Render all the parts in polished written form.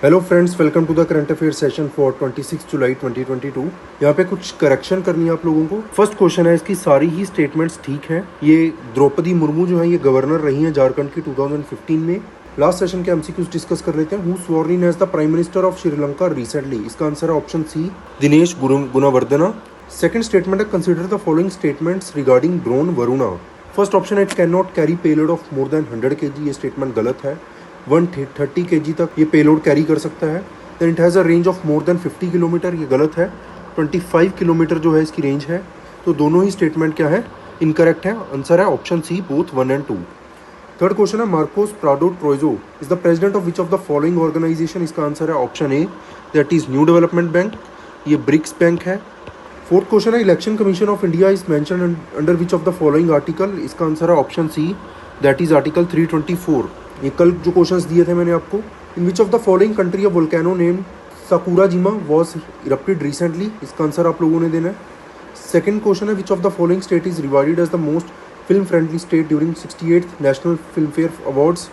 Hello friends, welcome to the current affair session for 26 जुलाई 2022। यहाँ पे कुछ करेक्शन करनी है आप लोगों को। फर्स्ट क्वेश्चन है, इसकी सारी ही स्टेटमेंट्स ठीक हैं। ये द्रौपदी मुर्मू जो है ये गवर्नर रही हैं झारखंड की 2015 में। लास्ट सेशन के एमसीक्यूज डिस्कस कर लेते हैं। Who sworn in as the prime minister of Sri Lanka recently? इसका आंसर है option C, Dinesh Gunawardena. Second statement है, consider the following statements regarding drone Varuna. First option है, it can not carry payload of more than 100 kg। ये statement गलत है। 130 kg तक ये payload carry कर सकता है। Then it has a range of more than 50 kilometre. ये गलत है। 25 किलोमीटर जो है इसकी रेंज है। तो दोनों ही स्टेटमेंट क्या है, इनकरेक्ट है। आंसर है ऑप्शन सी, बोथ 1 और 2। थर्ड क्वेश्चन है, Marcos Prado Troyjo is the president of which of the following organisation? इसका आंसर है option A, that is new development bank. ये ब्रिक्स बैंक है। फोर्थ क्वेश्चन है, election commission of India is mention under which of the following article? इसका answer है option C, that is article 324। ये कल जो क्वेश्चंस दिए थे मैंने आपको। In which of the following country of volcano named Sakurajima was erupted recently? इसका आंसर आप लोगों ने देना है। सेकंड क्वेश्चन है, which of the following state is rewarded as the most film friendly state during 68th national film fair awards?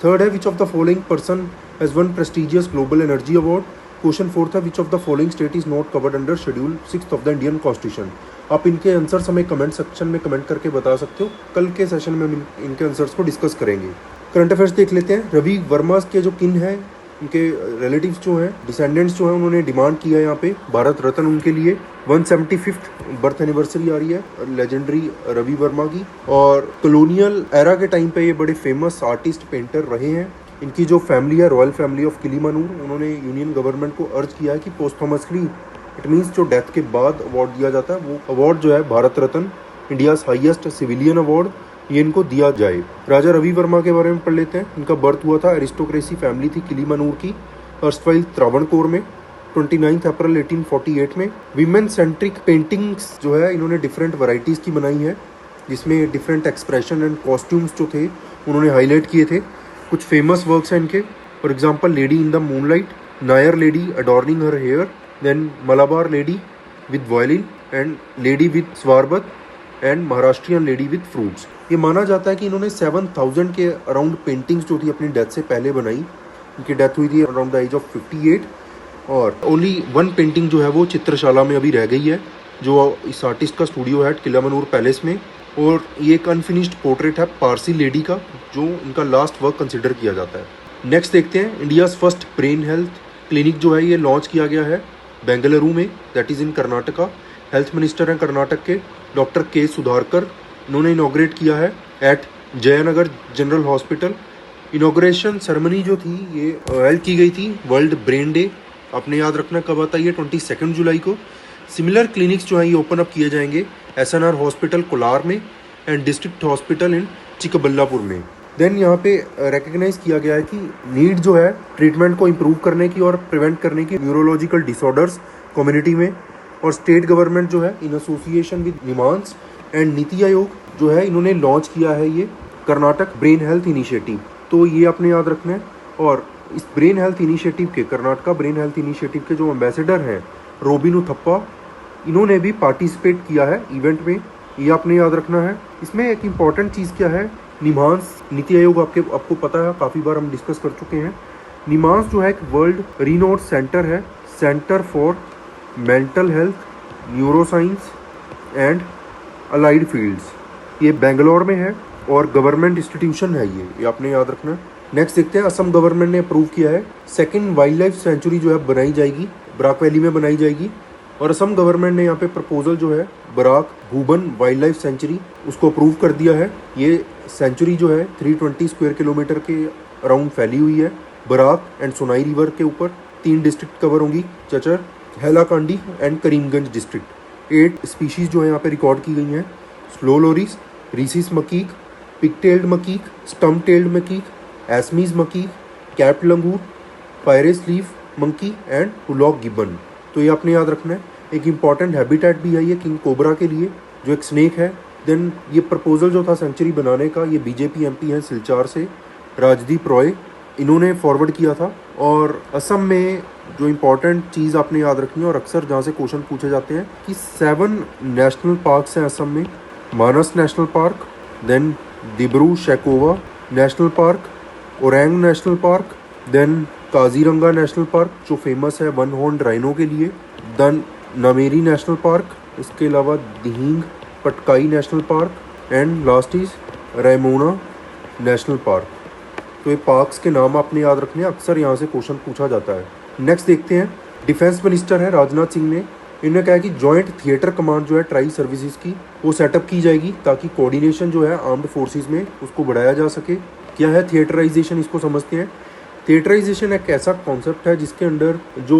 Third है, which of the following person has won prestigious global energy award? Question fourth है, which of the following state is not covered under schedule 6 of the Indian constitution? आप इनके answers हमें comment section में comment करके बता सकते हो। कल के सेशन में हम इनके आंसर्स को डिस्कस करेंगे। करंट अफेयर्स देख लेते हैं। रवि वर्मा के जो किन है, उनके रिलेटिव्स जो हैं, डिसेंडेंट्स जो हैं, उन्होंने डिमांड किया है यहाँ पे भारत रत्न उनके लिए। 175th बर्थ एनिवर्सरी आ रही है लेजेंडरी रवि वर्मा की। और कॉलोनियल एरा के टाइम पे ये बड़े फेमस आर्टिस्ट पेंटर रहे हैं। इनकी जो फैमिली है, रॉयल फैमिली ऑफ किलीमानूर, उन्होंने यूनियन गवर्नमेंट को अर्ज किया है कि पोस्टमसली, इट मीन्स जो डेथ के बाद अवार्ड दिया जाता है, वो अवार्ड जो है Bharat Ratna, India's highest civilian award, ये इनको दिया जाए। राजा रवि वर्मा के बारे में पढ़ लेते हैं। इनका बर्थ हुआ था, एरिस्टोक्रेसी फैमिली थी किलीमानूर की, अर्स्टवाइल त्रावणकोर में, 29 अप्रैल 1848 में। विमेन सेंट्रिक पेंटिंग्स जो है इन्होंने डिफरेंट वैरायटीज़ की बनाई है, जिसमें डिफरेंट एक्सप्रेशन एंड कॉस्ट्यूम्स जो थे उन्होंने हाईलाइट किए थे। कुछ फेमस वर्क्स हैं इनके, for example lady in the moonlight, Nair lady adorning her hair, then Malabar lady with violin and lady with swarbat and Maharashtrian lady with fruits. ये माना जाता है कि इन्होंने 7000 के अराउंड पेंटिंग्स जो थी अपनी डेथ से पहले बनाई। इनकी डेथ हुई थी अराउंड द एज ऑफ 58। और ओनली 1 पेंटिंग जो है वो चित्रशाला में अभी रह गई है, जो इस आर्टिस्ट का स्टूडियो है किलीमानूर पैलेस में। और ये एक अनफिनिश्ड पोर्ट्रेट है पारसी लेडी का, जो इनका लास्ट वर्क कंसिडर किया जाता है। नेक्स्ट देखते हैं, India's first brain health clinic जो है ये लॉन्च किया गया है बेंगलुरु में, that is in Karnataka. Health minister हैं कर्नाटक के डॉक्टर के सुधारकर, इन्होंने इनॉग्रेट किया है at Jayanagar general hospital. Inauguration ceremony जो थी ये हेल्ड की गई थी वर्ल्ड ब्रेन डे, आपने याद रखना कब आता है, ये 22 जुलाई को। सिमिलर क्लिनिक्स जो है ये ओपन अप किए जाएंगे SNR हॉस्पिटल कोलार में and district hospital in Chikballapur में। देन यहाँ पे रिकग्नाइज किया गया है कि नीड जो है ट्रीटमेंट को इम्प्रूव करने की और प्रिवेंट करने की न्यूरोलॉजिकल डिसऑर्डर्स कम्युनिटी में। और स्टेट गवर्नमेंट जो है in association with NIMHANS and NITI Aayog जो है इन्होंने लॉन्च किया है ये कर्नाटक ब्रेन हेल्थ इनिशिएटिव। तो ये आपने याद रखना है। और इस ब्रेन हेल्थ इनिशिएटिव के, कर्नाटका ब्रेन हेल्थ इनिशिएटिव के जो एम्बेसडर हैं रोबिन उथप्पा, इन्होंने भी पार्टिसिपेट किया है इवेंट में, ये आपने याद रखना है। इसमें एक इम्पॉर्टेंट चीज़ क्या है, निमांस नीति आयोग आपको पता है, काफ़ी बार हम डिस्कस कर चुके हैं। निमांस जो है एक वर्ल्ड रीनोड सेंटर है, centre for mental health, neuroscience and allied fields. ये बेंगलोर में है और गवर्नमेंट इंस्टीट्यूशन है ये आपने याद रखना। नेक्स्ट देखते हैं, असम गवर्नमेंट ने अप्रूव किया है सेकंड वाइल्ड लाइफ सेंचुरी जो है बनाई जाएगी, बराक वैली में बनाई जाएगी। और असम गवर्नमेंट ने यहाँ पे प्रपोजल जो है Barack Bhurban wild life sanctuary, उसको अप्रूव कर दिया है। ये सेंचुरी जो है 320 स्क्वायर किलोमीटर के अराउंड फैली हुई है। बराक एंड सोनाई रिवर के ऊपर 3 डिस्ट्रिक्ट कवर होंगी, Cachar, Hailakandi and Karimganj district. 8 species जो है यहाँ पे रिकॉर्ड की गई हैं, slow loris, rhesus macaque, pig tailed macaque, stump tailed macaque, Assamese macaque, capped langur, Phayre's leaf monkey and hoolock gibbon. तो ये आपने याद रखना है। एक इम्पॉर्टेंट हैबिटेट भी है ये किंग कोबरा के लिए, जो एक स्नेक है। देन ये प्रपोजल जो था सेंचुरी बनाने का, ये बीजेपी MP हैं सिलचार से, राजदीप रॉय, इन्होंने फॉरवर्ड किया था। और असम में जो इम्पॉर्टेंट चीज़ आपने याद रखनी है और अक्सर जहाँ से क्वेश्चन पूछे जाते हैं कि 7 नेशनल पार्क्स हैं असम में। Manas national park, then Dibru Saikhowa national park, Orang national park, then Kaziranga national park जो फेमस है वन हॉर्न राइनो के लिए, देन नामेरी नेशनल पार्क, इसके अलावा Dehing Patkai national park and last is Raimona national park. तो ये पार्क्स के नाम आपने याद रखने हैं, अक्सर यहाँ से क्वेश्चन पूछा जाता है। नेक्स्ट देखते हैं, डिफेंस मिनिस्टर है राजनाथ सिंह ने, इन्होंने कहा कि जॉइंट थिएटर कमांड जो है ट्राई सर्विसेज की वो सेटअप की जाएगी ताकि कोऑर्डिनेशन जो है आर्म्ड फोर्सेस में उसको बढ़ाया जा सके। क्या है थिएटराइजेशन, इसको समझते हैं। थिएटराइजेशन एक ऐसा कॉन्सेप्ट है जिसके अंडर जो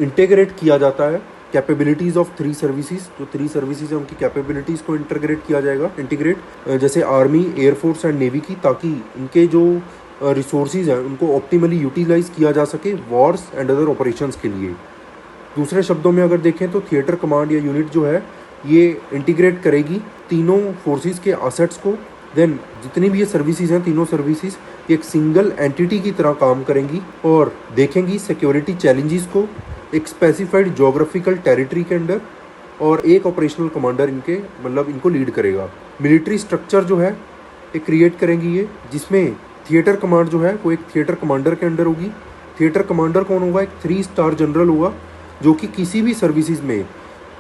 इंटीग्रेट किया जाता है कैपेबिलिटीज़ ऑफ थ्री सर्विसेज, जो थ्री सर्विसेज है उनकी कैपेबिलिटीज़ को इंटीग्रेट किया जाएगा, जैसे आर्मी, एयरफोर्स एंड नेवी की, ताकि इनके जो रिसोर्सेज हैं उनको ऑप्टिमली यूटिलाइज किया जा सके वॉर्स एंड अदर ऑपरेशंस के लिए। दूसरे शब्दों में अगर देखें तो थिएटर कमांड या यूनिट जो है ये इंटीग्रेट करेगी तीनों फोर्सेस के असेट्स को, देन जितनी भी ये सर्विसेज हैं तीनों सर्विसेज एक सिंगल एंटिटी की तरह काम करेंगी और देखेंगी सिक्योरिटी चैलेंजेस को एक स्पेसिफाइड जोग्राफिकल टेरिटरी के अंडर, और एक ऑपरेशनल कमांडर इनको लीड करेगा। मिलिट्री स्ट्रक्चर जो है एक क्रिएट करेंगी ये, जिसमें थिएटर कमांड जो है वो एक थिएटर कमांडर के अंडर होगी। थिएटर कमांडर कौन होगा? एक 3 स्टार जनरल होगा जो कि किसी भी सर्विसेज में,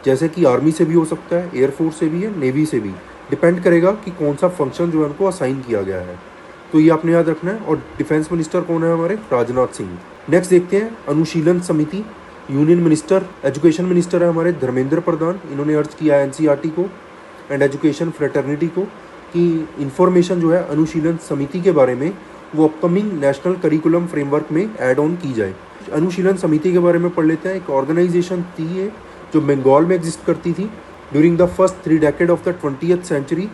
जैसे कि आर्मी से भी हो सकता है, एयरफोर्स से भी है, नेवी से भी, डिपेंड करेगा कि कौन सा फंक्शन जो है उनको असाइन किया गया है। तो ये आपने याद रखना है। और डिफेंस मिनिस्टर कौन है हमारे? राजनाथ सिंह। नेक्स्ट देखते हैं अनुशीलन समिति, यूनियन मिनिस्टर, एजुकेशन मिनिस्टर है हमारे धर्मेंद्र प्रधान, इन्होंने अर्ज किया है एनसीईआरटी को एंड एजुकेशन फ्रेटर्निटी को कि इंफॉर्मेशन जो है अनुशीलन समिति के बारे में वो अपकमिंग नेशनल करिकुलम फ्रेमवर्क में ऐड ऑन की जाए। अनुशीलन समिति के बारे में पढ़ लेते हैं। एक ऑर्गेनाइजेशन थी ये जो बंगाल में एग्जिस्ट करती थी during the first 3 decade of the 20th century,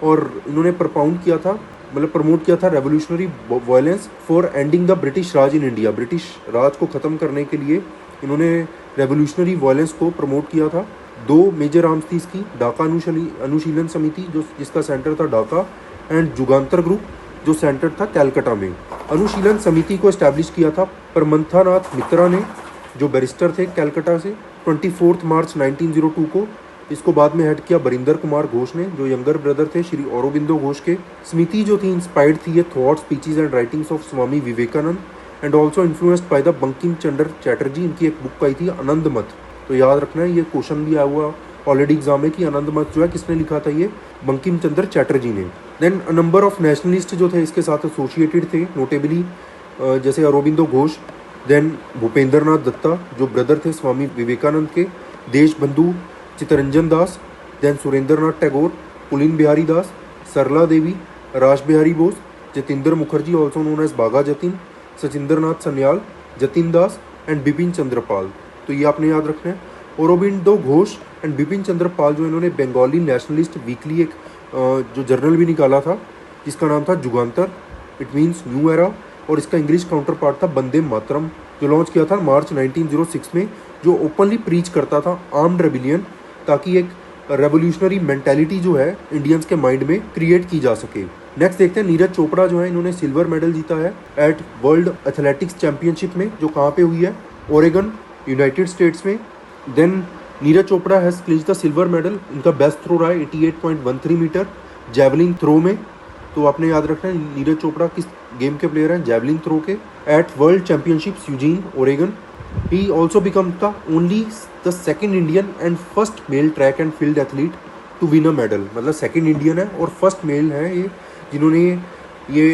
और इन्होंने प्रपोज किया था, प्रमोट किया था revolutionary violence for ending the British Raj in India. British Raj को ख़त्म करने के लिए इन्होंने रेवोल्यूशनरी वायलेंस को प्रमोट किया था। 2 मेजर आर्म्स थी इसकी, ढाका अनुशीलन समिति जिसका सेंटर था ढाका, एंड जुगांतर ग्रुप जो सेंटर था कैलकाटा में। अनुशीलन समिति को एस्टैब्लिश किया था परमंथानाथ मित्रा ने, जो बैरिस्टर थे कैलकाटा से, 24 मार्च 1902 को। इसको बाद में हेड किया बरिंदर कुमार घोष ने, जो यंगर ब्रदर थे श्री औरोबिंदो घोष के। समिति जो थी इंस्पायर्ड थी ये thought, speeches and writings of Swami Vivekananda and also influenced by the Bankim Chandra Chatterjee. इनकी एक बुक आई थी आनंद मत। तो याद रखना है, ये क्वेश्चन भी आया हुआ ऑलरेडी एग्जाम में कि आनंद मत जो है किसने लिखा था? ये बंकिम चंद्र चैटर्जी ने। देन नंबर ऑफ नेशनलिस्ट जो थे इसके साथ एसोसिएटेड थे, नोटेबली जैसे अरविंदो घोष, देन भूपेंद्र नाथ दत्ता जो ब्रदर थे स्वामी विवेकानंद के, Deshbandhu Chittaranjan Das, then Surendra Nath Tagore, Pulin Bihari Das, Sarala Devi, Rash Bihari Bose, Jatindra Mukherjee also known as Bagha Jatin, Sachindra Nath Sanyal, Jatin Das and Bipin Chandra Pal. तो ये आपने याद रखना है। औरोबिंदो घोष एंड बिपिन चंद्र पाल जो इन्होंने बंगाली नेशनलिस्ट वीकली एक जो जर्नल भी निकाला था जिसका नाम था Jugantar, it means new era, और इसका इंग्लिश काउंटर पार्ट था वंदे मातरम, जो लॉन्च किया था मार्च 1906 में, जो ओपनली प्रीच करता था आर्म्ड रेबिलियन, ताकि एक रेवोल्यूशनरी मेंटालिटी जो है इंडियंस के माइंड में क्रिएट की जा सके। नेक्स्ट देखते हैं नीरज चोपड़ा जो है, इन्होंने सिल्वर मेडल जीता है एट वर्ल्ड एथलेटिक्स चैंपियनशिप में, जो कहाँ पे हुई है? ओरेगन, यूनाइटेड स्टेट्स में। Then Neeraj Chopra has clinched the silver medal. इनका बेस्ट थ्रो रहा है 88.13 मीटर जैवलिन थ्रो में। तो आपने याद रखना है नीरज चोपड़ा किस गेम के प्लेयर हैं? जैवलिन थ्रो के। At world championships Eugene, Oregon, he also become the only the second Indian and first male track and field athlete to win a medal. मतलब सेकेंड इंडियन है और फर्स्ट मेल है ये जिन्होंने ये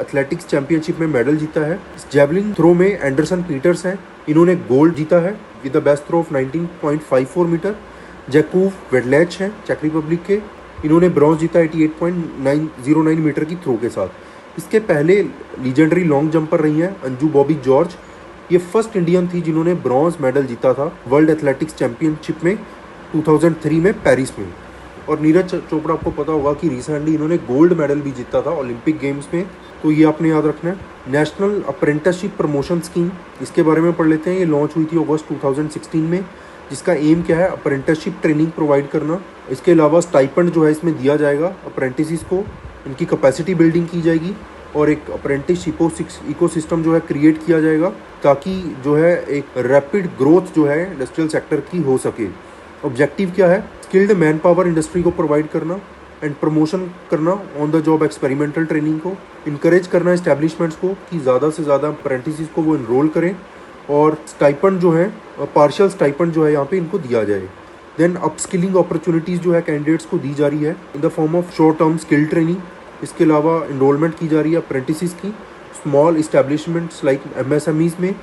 athletics championship में medal जीता है। जैवलिन थ्रो में एंडरसन पीटर्स हैं, इन्होंने गोल्ड जीता है with the best throw of 19.54 metre. Jakub Vadlejch हैं चेक रिपब्लिक के, इन्होंने ब्रॉन्ज जीता 88.909 मीटर की थ्रो के साथ। इसके पहले लीजेंडरी लॉन्ग जंपर रही हैं अंजू बॉबी जॉर्ज, ये फर्स्ट इंडियन थी जिन्होंने ब्रॉन्ज मेडल जीता था वर्ल्ड एथलेटिक्स चैंपियनशिप में 2003 में पेरिस में। और नीरज चोपड़ा आपको पता होगा कि रिसेंटली इन्होंने गोल्ड मेडल भी जीता था ओलंपिक गेम्स में, तो ये आपने याद रखना है। नेशनल अप्रेंटिसशिप प्रमोशन स्कीम, इसके बारे में पढ़ लेते हैं। ये लॉन्च हुई थी अगस्त 2016 में, जिसका एम क्या है? अप्रेंटिसशिप ट्रेनिंग प्रोवाइड करना। इसके अलावा स्टाइपेंड जो है इसमें दिया जाएगा अप्रेंटिस को, इनकी कैपेसिटी बिल्डिंग की जाएगी और एक अप्रेंटिस इकोसिस्टम जो है क्रिएट किया जाएगा, ताकि जो है एक रैपिड ग्रोथ जो है इंडस्ट्रियल सेक्टर की हो सके। ऑब्जेक्टिव क्या है? स्किल्ड मैन पावर इंडस्ट्री को प्रोवाइड करना, एंड प्रमोशन करना on the job experimental training को, इनकरेज करना इस्टेब्लिशमेंट्स को कि ज़्यादा से ज़्यादा अप्रेंटिसेस को वो इनरोल करें और स्टाइपेंड जो है पार्शियल स्टाइपेंड जो है यहाँ पे इनको दिया जाए। देन अपस्किलिंग अपॉर्चुनिटीज़ जो है कैंडिडेट्स को दी जा रही है in the form of short term skill training. इसके अलावा इनरोलमेंट की जा रही है अप्रेंटिसेस की स्मॉल इस्टेब्लिशमेंट्स लाइक MSMEs में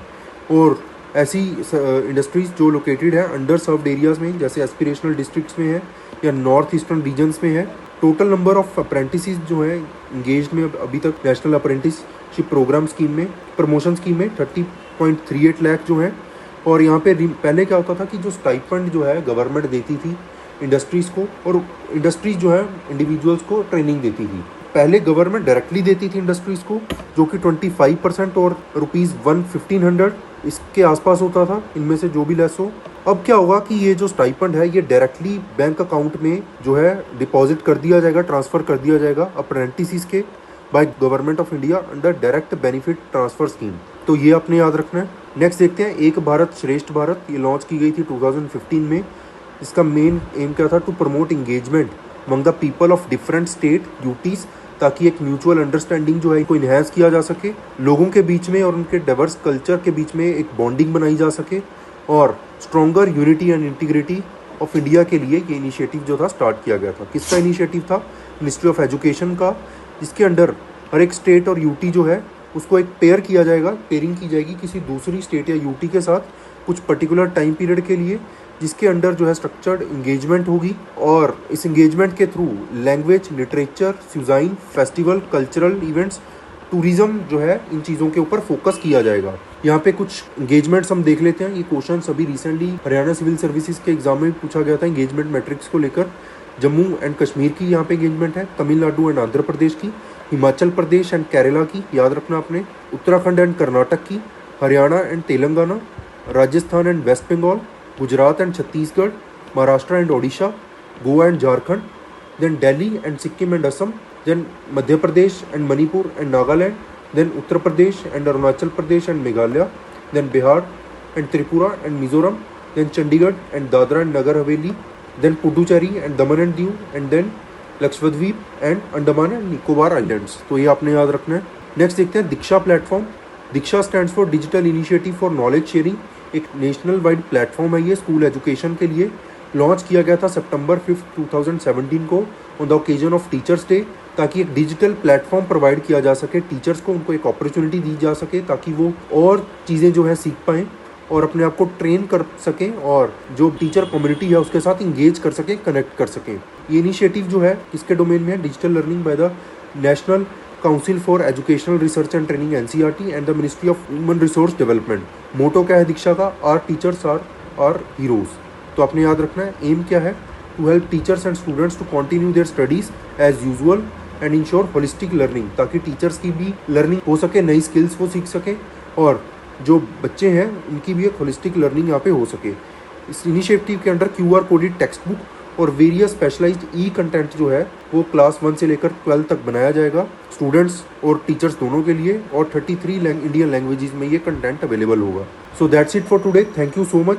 और ऐसी इंडस्ट्रीज़ जो लोकेटेड है अंडर सर्व्ड एरियाज़ में जैसे एस्पिरेशनल डिस्ट्रिक्ट्स में है या नॉर्थ ईस्टर्न रीजन्स में है। टोटल नंबर ऑफ अप्रेंटिसेस जो है इंगेज्ड में अभी तक नेशनल अप्रेंटिसशिप प्रोग्राम स्कीम में प्रमोशन स्कीम में 30.38 लाख जो है। और यहाँ पे पहले क्या होता था कि जो स्टाइपेंड जो है गवर्नमेंट देती थी इंडस्ट्रीज़ को और इंडस्ट्रीज जो है इंडिविजुअल्स को ट्रेनिंग देती थी। पहले गवर्नमेंट डायरेक्टली देती थी इंडस्ट्रीज़ को जो कि 25% और ₹1,500 इसके आसपास होता था, इनमें से जो भी लेस हो। अब क्या होगा कि ये जो स्टाइपेंड है ये डायरेक्टली बैंक अकाउंट में जो है डिपॉजिट कर दिया जाएगा, ट्रांसफ़र कर दिया जाएगा अप्रेंटिसेस के by government of India under direct benefit transfer scheme. तो ये आपने याद रखना है। नेक्स्ट देखते हैं एक भारत श्रेष्ठ भारत, ये लॉन्च की गई थी 2015 में। इसका मेन एम क्या था? To promote engagement among the people of different state UTs, ताकि एक म्यूचुअल अंडरस्टैंडिंग जो है इनको इन्हेंस किया जा सके, लोगों के बीच में और उनके डाइवर्स कल्चर के बीच में एक बॉन्डिंग बनाई जा सके और stronger unity and integrity of India के लिए ये इनिशिएटिव जो था स्टार्ट किया गया था। किसका इनिशिएटिव था? मिनिस्ट्री ऑफ एजुकेशन का, जिसके अंडर हर एक स्टेट और यूटी जो है उसको एक पेयर किया जाएगा, पेयरिंग की जाएगी किसी दूसरी स्टेट या यूटी के साथ कुछ पर्टिकुलर टाइम पीरियड के लिए, जिसके अंडर जो है स्ट्रक्चर्ड इंगेजमेंट होगी और इस इंगेजमेंट के through language, literature, cuisine, festival, cultural events, tourism जो है इन चीज़ों के ऊपर फोकस किया जाएगा। यहाँ पे कुछ इंगेजमेंट्स हम देख लेते हैं। ये क्वेश्चन अभी रिसेंटली हरियाणा सिविल सर्विसेज के एग्जाम में पूछा गया था इंगेजमेंट मैट्रिक्स को लेकर। जम्मू एंड कश्मीर की यहाँ पे इंगेजमेंट है, तमिलनाडु एंड आंध्र प्रदेश की, हिमाचल प्रदेश एंड केरला की, याद रखना आपने, उत्तराखंड एंड कर्नाटक की, Haryana and Telangana, Rajasthan and West Bengal, Gujarat and Chhattisgarh, Maharashtra and Odisha, Goa and Jharkhand, then Delhi and Sikkim and Assam, then Madhya Pradesh and Manipur and Nagaland, then Uttar Pradesh and Arunachal Pradesh and Meghalaya, then Bihar and Tripura and Mizoram, then Chandigarh and Dadra and Nagar Haveli, then Puducherry and Daman and Diu and then Lakshadweep and Andaman and Nicobar islands. तो ये आपने याद रखना है। नेक्स्ट देखते हैं Diksha platform. Diksha stands for digital initiative for knowledge sharing. एक national wide platform है ये स्कूल एजुकेशन के लिए। लॉन्च किया गया था सितंबर 5, 2017 को on the occasion of teachers day, ताकि एक डिजिटल प्लेटफॉर्म प्रोवाइड किया जा सके टीचर्स को, उनको एक अपॉर्चुनिटी दी जा सके ताकि वो और चीज़ें जो है सीख पाएँ और अपने आप को ट्रेन कर सकें और जो टीचर कम्युनिटी है उसके साथ इंगेज कर सकें, कनेक्ट कर सकें। ये इनिशिएटिव जो है किसके डोमेन में है? Digital learning by the national council for educational research and training NCERT and the ministry of human resource development. Motto क्या है दीक्षा का? Our teachers our heroes. तो आपने याद रखना है एम क्या है? To help teachers and students to continue their studies as usual and ensure holistic learning, ताकि टीचर्स की भी लर्निंग हो सके, नई स्किल्स वो सीख सकें और जो बच्चे हैं उनकी भी एक होलिस्टिक लर्निंग यहाँ पे हो सके। इस इनिशिएटिव के under QR coded text book और वेरियस स्पेशलाइज्ड कंटेंट जो है वो क्लास 1 से लेकर 12 तक बनाया जाएगा स्टूडेंट्स और टीचर्स दोनों के लिए, और 33 इंडियन लैंग्वेजेस में ये कंटेंट अवेलेबल होगा। So that's it for today. Thank you so much.